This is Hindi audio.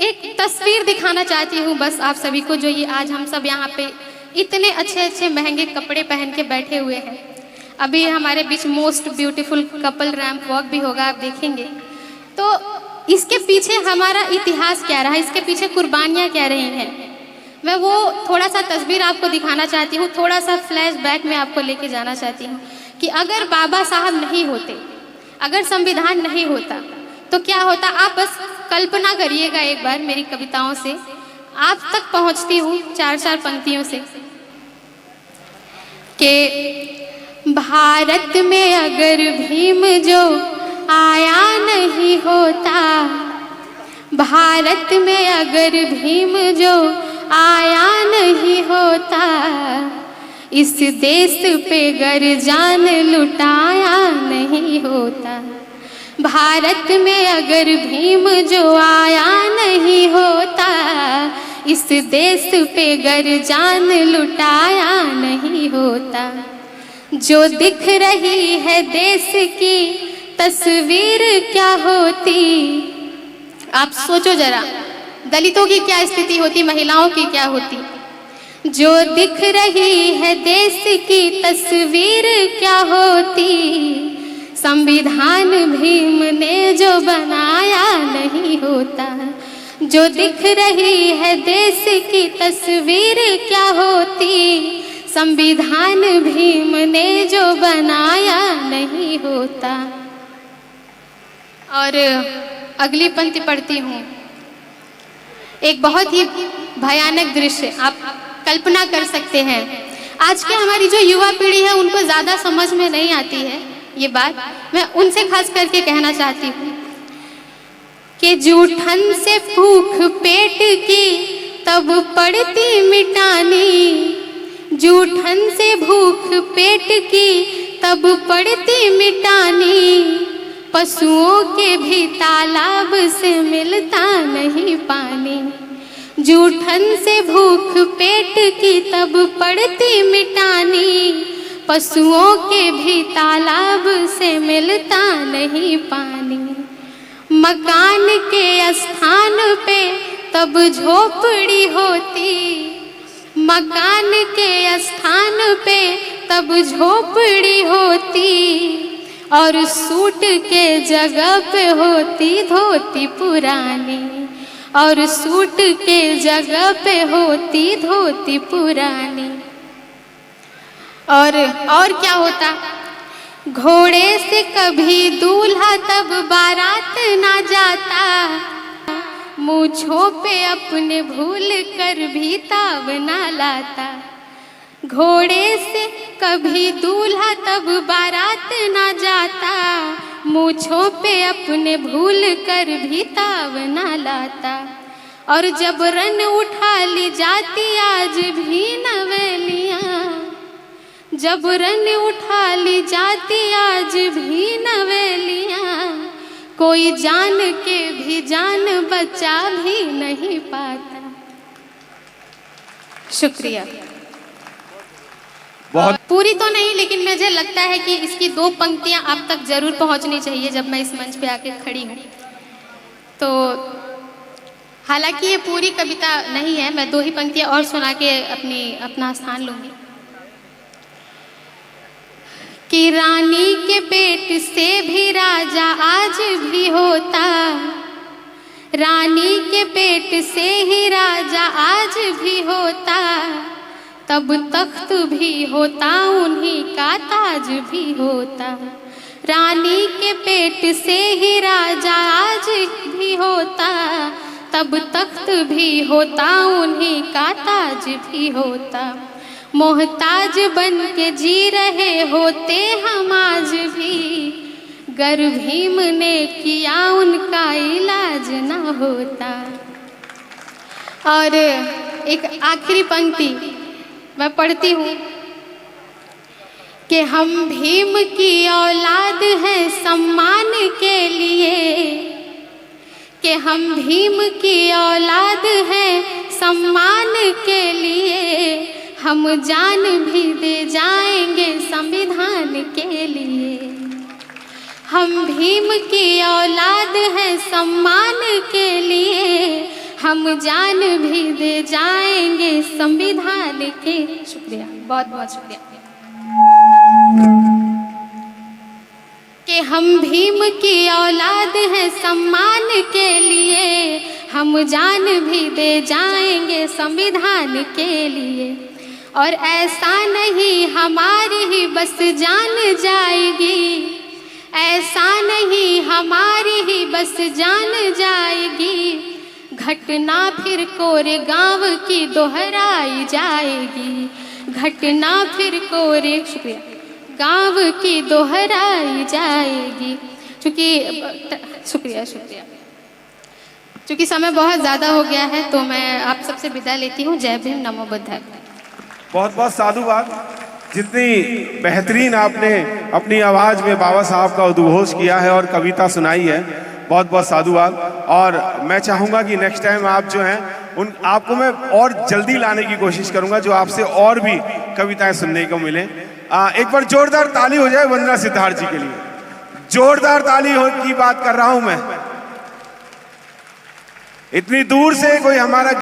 एक तस्वीर दिखाना चाहती हूँ बस आप सभी को, जो ये आज हम सब यहाँ पे इतने अच्छे अच्छे महंगे कपड़े पहन के बैठे हुए हैं। अभी हमारे बीच most beautiful couple ramp walk भी होगा, आप देखेंगे। तो इसके पीछे हमारा इतिहास क्या रहा, इसके पीछे कुर्बानियाँ क्या रही हैं, मैं वो थोड़ा सा तस्वीर आपको दिखाना चाहती हूँ। थोड़ा सा फ्लैशबैक में आपको लेके जाना चाहती हूँ कि अगर बाबा साहब नहीं होते, अगर संविधान नहीं होता तो क्या होता। आप बस कल्पना करिएगा एक बार मेरी कविताओं से, आप तक पहुँचती हूँ चार चार पंक्तियों से कि भारत में अगर भीम जो आया नहीं होता, भारत में अगर भीम जो आया नहीं होता, इस देश पे गर जान लुटाया नहीं होता। भारत में अगर भीम जो आया नहीं होता, इस देश पे गर जान लुटाया नहीं होता। जो दिख रही है देश की तस्वीर क्या होती, आप सोचो जरा, दलितों की क्या स्थिति होती, महिलाओं की क्या होती। जो दिख रही है देश की तस्वीर क्या होती, संविधान भीम ने जो बनाया नहीं होता। जो दिख रही है देश की तस्वीर क्या होती, संविधान भीम ने जो बनाया नहीं होता। और अगली पंक्ति पढ़ती हूँ। एक बहुत ही भयानक दृश्य, आप कल्पना कर सकते हैं। आज के हमारी जो युवा पीढ़ी है उनको ज़्यादा समझ में नहीं आती है ये बात, मैं उनसे खास करके कहना चाहती हूँ कि जूठन से भूख पेट की तब पड़ती मिटानी, जूठन से भूख पेट की तब पड़ती मिटानी, पशुओं के भी तालाब से मिलता नहीं पानी। जूठन से भूख पेट की तब पड़ती मिटानी, पशुओं के भी तालाब से मिलता नहीं पानी। मकान के स्थान पे तब झोपड़ी होती, मकान के स्थान पे तब झोपड़ी होती, और सूट के जगह पे होती धोती पुरानी, और सूट के जगह पे होती धोती पुरानी। और क्या होता, घोड़े से कभी दूल्हा तब बारात ना जाता, मूंछों पे अपने भूल कर भी ताव ना लाता। घोड़े से कभी दूल्हा तब बारात ना जाता, मूंछों पे अपने भूल कर भी ताव ना लाता। और जब रन उठा ली जाती आज भी नवेलियाँ, जब रन उठा ली जाती आज भी नवेलियाँ, कोई जान के भी जान बचा भी नहीं पाता। शुक्रिया। बहुत पूरी तो नहीं, लेकिन मुझे लगता है कि इसकी दो पंक्तियां आप तक जरूर पहुंचनी चाहिए जब मैं इस मंच पे आके खड़ी हूँ। तो हालांकि ये पूरी कविता नहीं है, मैं दो ही पंक्तियां और सुना के अपना स्थान लूंगी। कि रानी के पेट से भी राजा आज भी होता, रानी के पेट से ही राजा आज भी होता, तब तख्त भी होता उन्हीं का ताज भी होता। रानी के पेट से ही राजा आज भी होता, तब तख्त भी होता उन्हीं का ताज भी होता। मोहताज बन के जी रहे होते हम आज भी, गर भीम ने किया उनका इलाज ना होता। और एक आखिरी पंक्ति मैं पढ़ती हूँ कि हम भीम की औलाद हैं सम्मान के लिए, कि हम भीम की औलाद हैं सम्मान के लिए, हम जान भी दे जाएंगे संविधान के लिए। हम भीम की औलाद हैं सम्मान के लिए, हम जान भी दे जाएंगे संविधान के। शुक्रिया, बहुत बहुत शुक्रिया। कि हम भीम की औलाद हैं सम्मान के लिए, हम जान भी दे जाएंगे संविधान के लिए। और ऐसा नहीं हमारी ही बस जान जाएगी, ऐसा नहीं हमारी ही बस जान जाएगी। घटना फिर कोरे गांव की दोहराई जाएगी, घटना फिर कोरे, शुक्रिया, गांव की दोहराई जाएगी। चूँकि शुक्रिया शुक्रिया चूँकि समय बहुत ज़्यादा हो गया है तो मैं आप सबसे विदा लेती हूँ। जय भीम, नमो बुद्धाय। बहुत बहुत साधुवाद। जितनी बेहतरीन आपने अपनी आवाज़ में बाबा साहब का उद्घोष किया है और कविता सुनाई है, बहुत बहुत साधुवाद। और मैं चाहूँगा कि नेक्स्ट टाइम आप जो हैं उन आपको मैं और जल्दी लाने की कोशिश करूँगा, जो आपसे और भी कविताएं सुनने को मिलें। एक बार जोरदार ताली हो जाए वंदना सिद्धार्थ जी के लिए। जोरदार ताली की बात कर रहा हूँ मैं। इतनी दूर से कोई हमारा